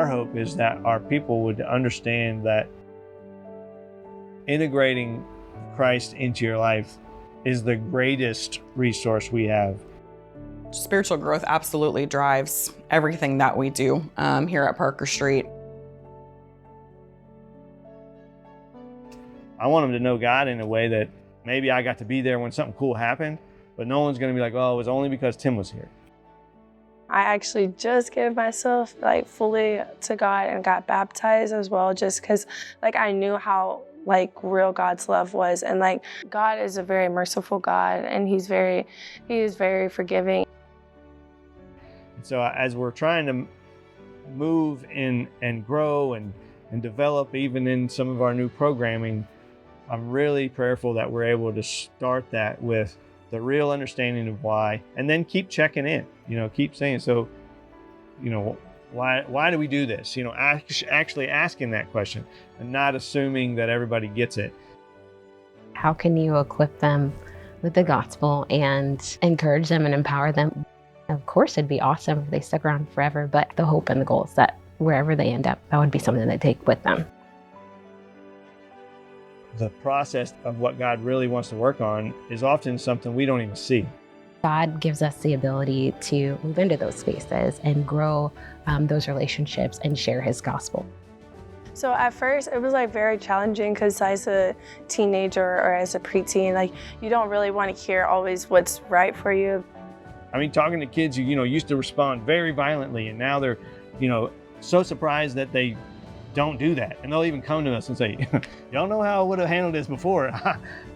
hope is that our people would understand that integrating Christ into your life is the greatest resource we have. Spiritual growth absolutely drives everything that we do here at Parker Street. I want them to know God in a way that maybe I got to be there when something cool happened, but no one's going to be like, oh, it was only because Tim was here. I actually just gave myself fully to God and got baptized as well, just because I knew how real God's love was. And God is a very merciful God, and He is very forgiving. So as we're trying to move in and grow and develop even in some of our new programming, I'm really prayerful that we're able to start that with the real understanding of why, and then keep checking in, keep saying, so, why do we do this? Actually asking that question and not assuming that everybody gets it. How can you equip them with the gospel and encourage them and empower them? Of course, it'd be awesome if they stuck around forever, but the hope and the goal is that wherever they end up, that would be something they take with them. The process of what God really wants to work on is often something we don't even see. God gives us the ability to move into those spaces and grow those relationships and share His gospel. So at first it was very challenging, because as a teenager or as a preteen, you don't really want to hear always what's right for you. I mean, talking to kids who, used to respond very violently, and now they're, so surprised that they don't do that. And they'll even come to us and say, y'all know how I would have handled this before.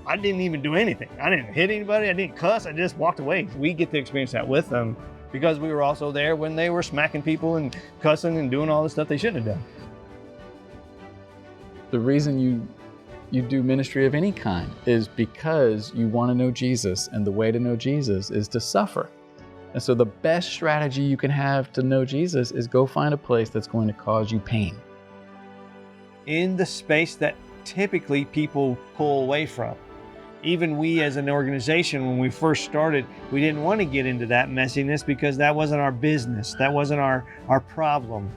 I didn't even do anything. I didn't hit anybody. I didn't cuss. I just walked away. We get to experience that with them because we were also there when they were smacking people and cussing and doing all the stuff they shouldn't have done. The reason you do ministry of any kind is because you want to know Jesus, and the way to know Jesus is to suffer. And so the best strategy you can have to know Jesus is go find a place that's going to cause you pain. In the space that typically people pull away from. Even we as an organization, when we first started, we didn't want to get into that messiness because that wasn't our business. That wasn't our problem.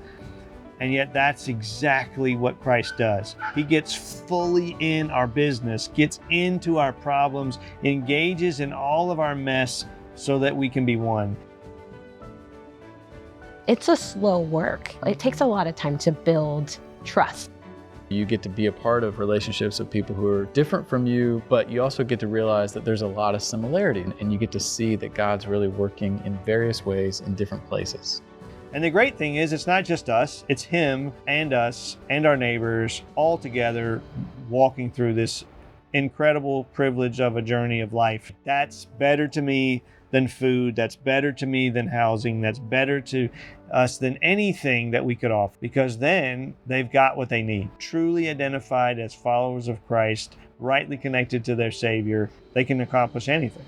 And yet that's exactly what Christ does. He gets fully in our business, gets into our problems, engages in all of our mess so that we can be one. It's a slow work. It takes a lot of time to build trust. You get to be a part of relationships with people who are different from you, but you also get to realize that there's a lot of similarity, and you get to see that God's really working in various ways in different places. And the great thing is, it's not just us, it's Him and us and our neighbors all together walking through this incredible privilege of a journey of life. That's better to me than food. That's better to me than housing. That's better to us than anything that we could offer, because then they've got what they need. Truly identified as followers of Christ, rightly connected to their Savior, they can accomplish anything.